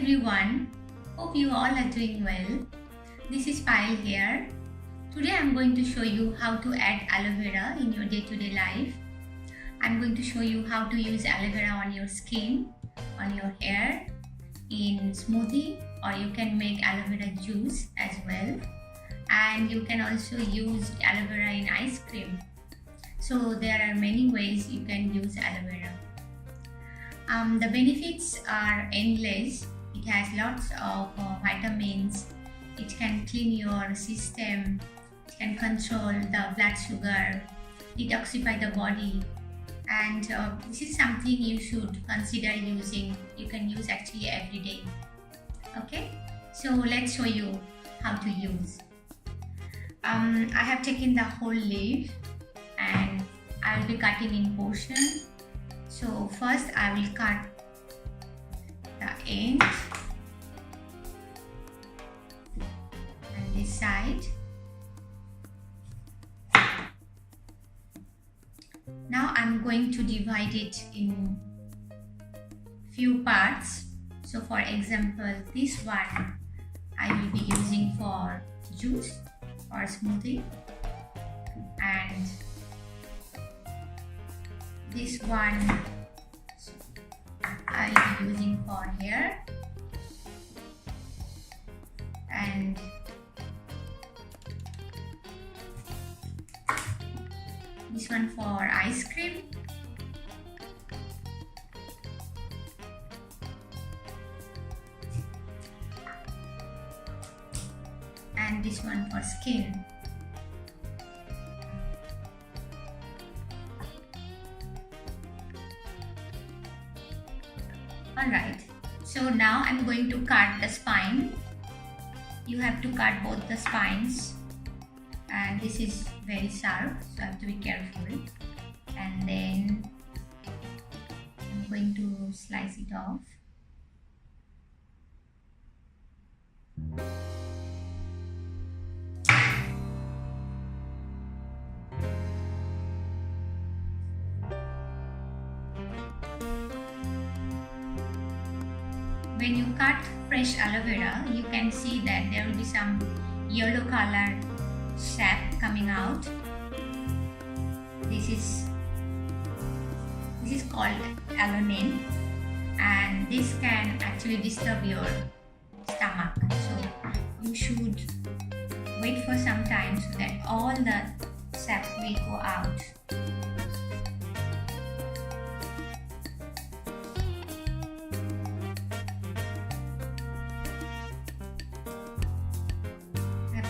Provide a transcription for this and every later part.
everyone, hope you all are doing well. This is Payal here. Today I am going to show you how to add aloe vera in your day-to-day life. I am going to show you how to use aloe vera on your skin, on your hair, in smoothie, or you can make aloe vera juice as well. And you can also use aloe vera in ice cream. So there are many ways you can use aloe vera. The benefits are endless. It has lots of vitamins. It can clean your system. It can control the blood sugar, detoxify the body, and this is something you should consider using. You can use actually every day. Okay, so let's show you how to use. I have taken the whole leaf and I will be cutting in portions. So first I will cut the end and this side. Now I'm going to divide it in few parts. So for example, this one I will be using for juice or smoothie, and this one I will be using for hair, and this one for ice cream, and this one for skin. Alright, so now I'm going to cut the spine. You have to cut both the spines, and this is very sharp, so I have to be careful. And then I'm going to slice it off. When you cut fresh aloe vera, you can see that there will be some yellow colored sap coming out. This is called alanine, and this can actually disturb your stomach. So you should wait for some time so that all the sap will go out.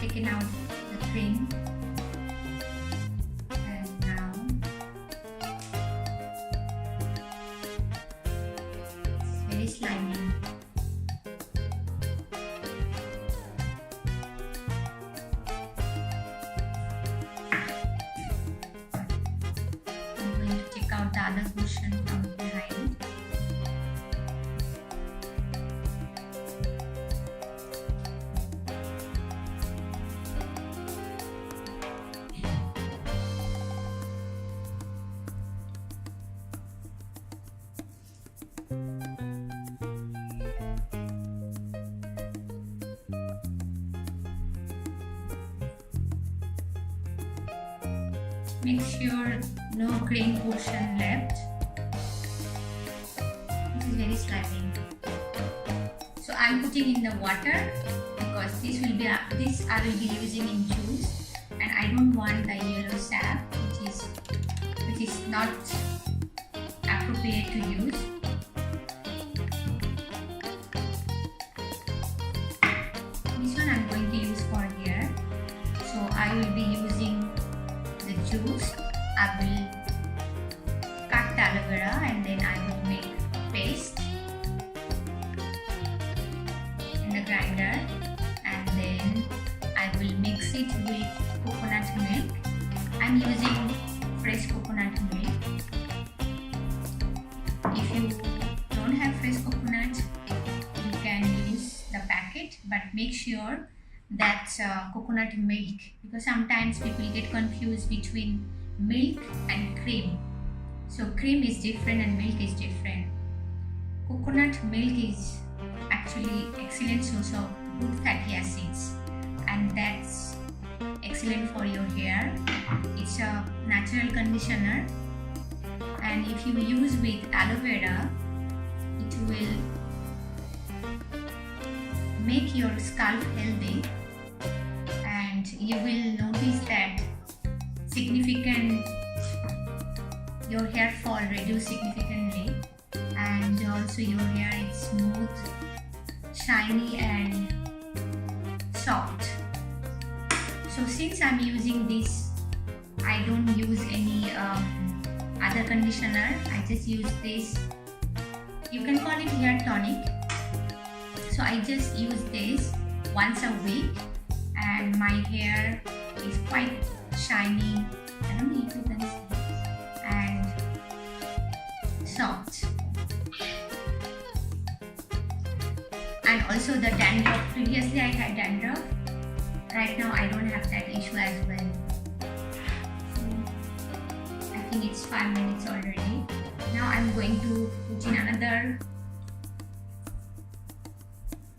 Taken out the cream, and now it's very slimy. I'm going to take out the other portion from behind. Make sure no green portion left. This is very slimy. So I'm putting in the water because this I will be using in juice, and I don't want the yellow sap, which is not appropriate to use. This one I'm going to use for here. So I will be using the juice. I will cut the aloe vera and then I will make paste in the grinder, and then I will mix it with coconut milk. I'm using fresh coconut milk. If you don't have fresh coconut, you can use the packet, but make sure that's coconut milk, because sometimes people get confused between milk and cream. So cream is different and milk is different. Coconut milk is actually excellent source of good fatty acids, and that's excellent for your hair. It's a natural conditioner, and if you use with aloe vera, it will make your scalp healthy, and you will notice that your hair fall reduce significantly, and also your hair is smooth, shiny and soft. So since I'm using this, I don't use any other conditioner. I just use this. You can call it hair tonic. So I just use this once a week, and my hair is quite shiny. I don't know if you can see, and soft. And also the dandruff. Previously I had dandruff. Right now I don't have that issue as well. I think it's 5 minutes already. Now I'm going to put in another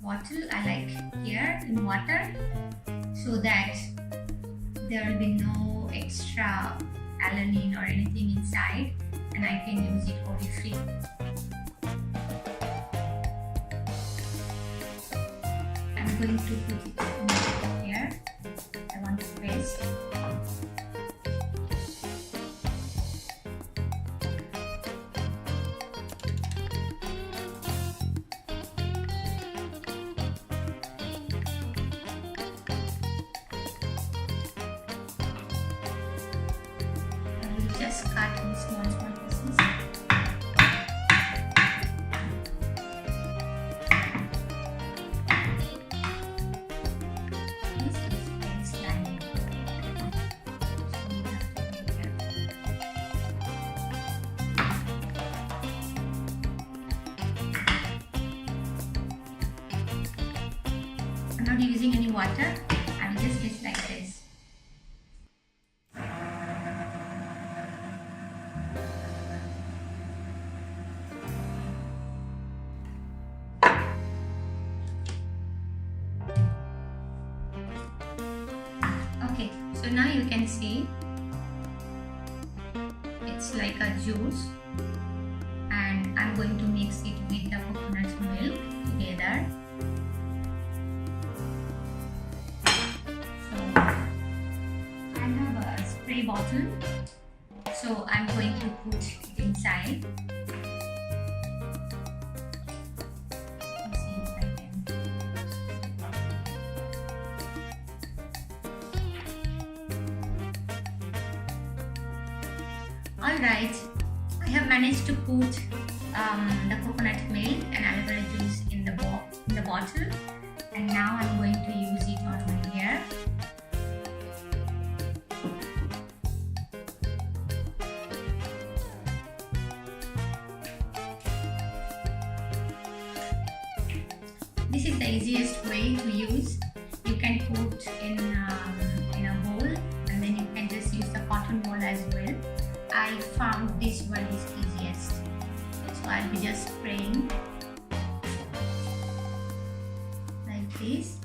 bottle. I like here in water, so that there will be no extra alanine or anything inside, and I can use it for free. I'm going to put it here. I want to paste. Just cut in small pieces. This is very slimy, so you have to be careful. I'm not using any water. I'm just like this. Okay, so now you can see it's like a juice, and I'm going to mix it with the coconut milk together. So I have a spray bottle, so I'm going to put it inside. Let's see if I can. Alright, I have managed to put the coconut milk and aloe vera juice in the bottle, and now I'm going to use it on my hair. This is the easiest way to use. You can put in a bowl, and then you can just use the cotton ball as well. I found this one is easiest, so I'll be just spraying like this.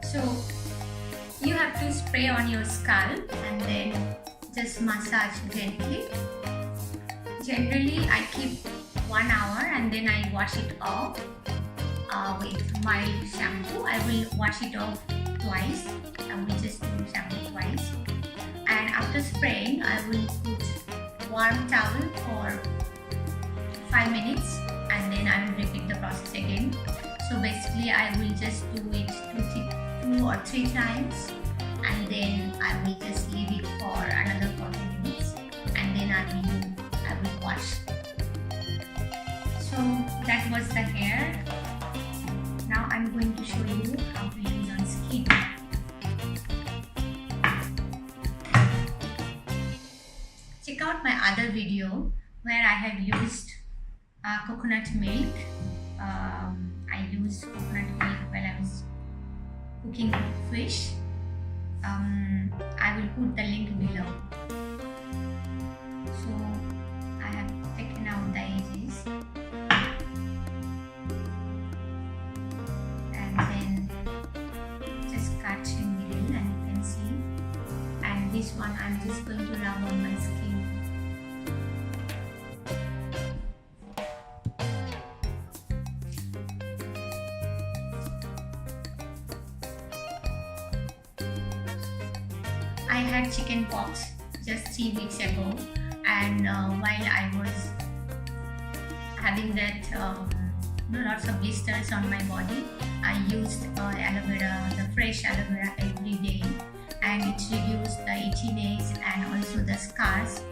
So you have to spray on your scalp and then just massage gently. Generally I keep 1 hour and then I wash it off with mild shampoo. I will wash it off twice. I will just do shampoo twice, and after spraying I will put warm towel for 5 minutes, and then I will repeat the process again. So basically I will just do it 2 or 3 times, and then I will just leave it for another 40 minutes, and then I will wash. So that was the hair. Now I'm going to show you how to use on skin. Check out my other video where I have used coconut milk I used coconut milk while I was cooking fish. I will put the link below. So I have taken out the edges and then just cut in middle, and you can see. And this one I'm just going to rub on my skin. I had chicken pox just 3 weeks ago, and while I was having that lots of blisters on my body, I used aloe vera, the fresh aloe vera every day, and it reduced the itchiness and also the scars.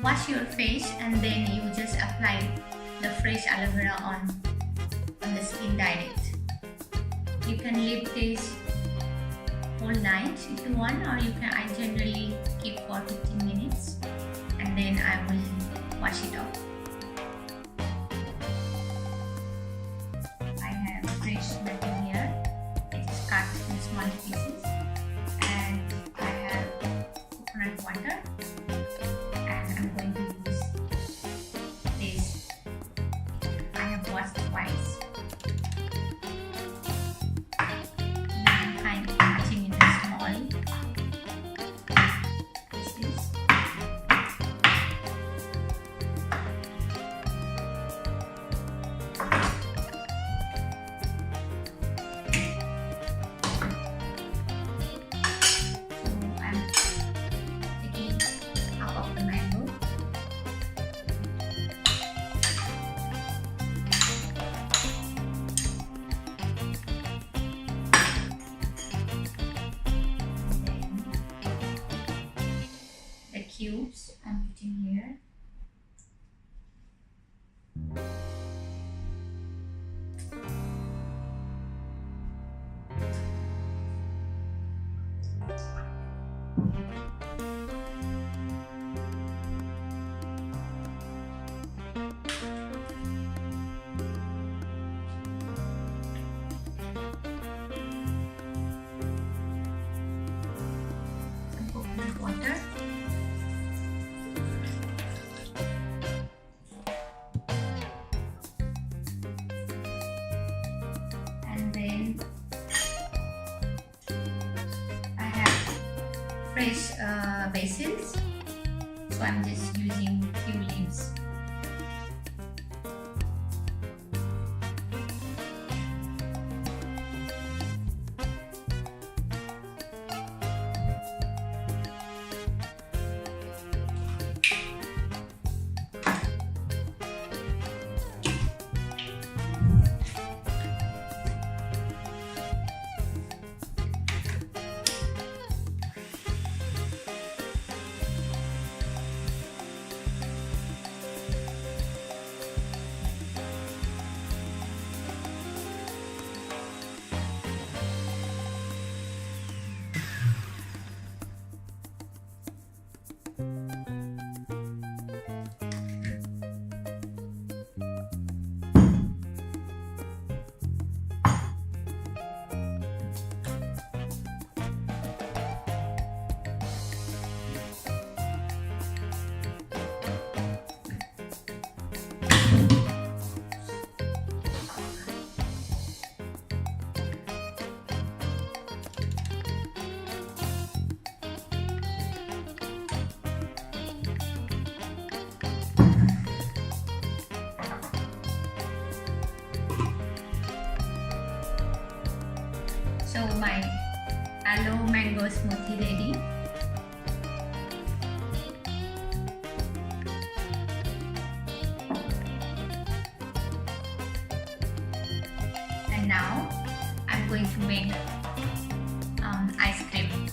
Wash your face and then you just apply the fresh aloe vera on the skin direct. You can leave this whole night if you want, or you can. I generally keep for 15 minutes and then I will wash it off. I have fresh butter here. I just cut in small pieces, and I have coconut water, and I'm going to use this. I have washed twice. Cubes I'm putting here. Some coconut water. Fresh basils, so I'm just using few leaves. So my aloe mango smoothie ready. And now I'm going to make ice cream.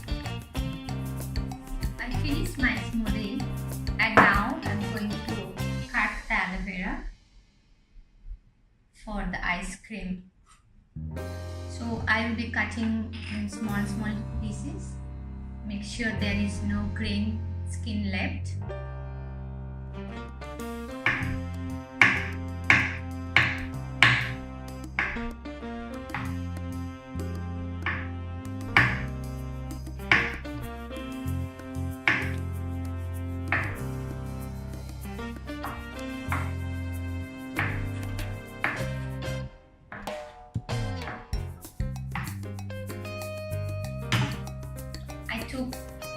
I finished my smoothie, and now I'm going to cut the aloe vera for the ice cream. So I will be cutting in small pieces. Make sure there is no green skin left.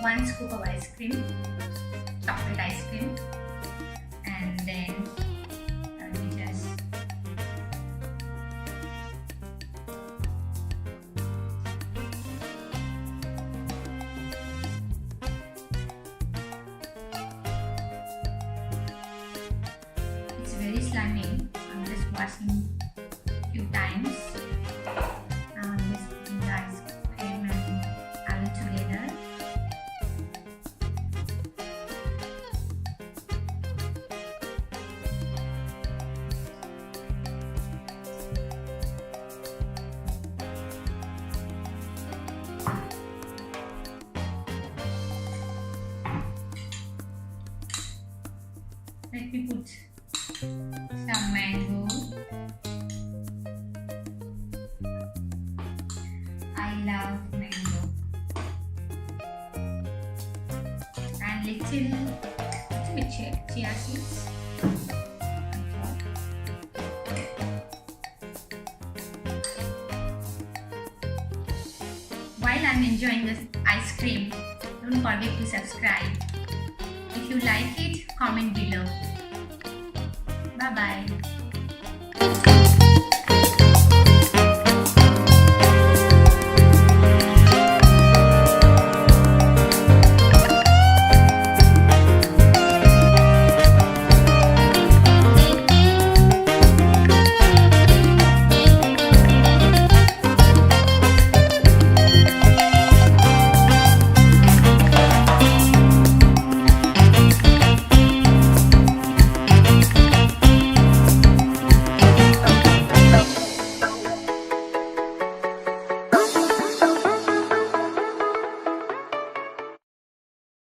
1 scoop of ice cream, chocolate ice cream, and then let me just it's very slimy, so I'm just washing a few times. Now I'm just putting the ice cream and aloe together. Let me put some mango. I love mango. And little bit chia seeds. While I'm enjoying this ice cream, don't forget to subscribe. If you like it, comment below. Bye bye.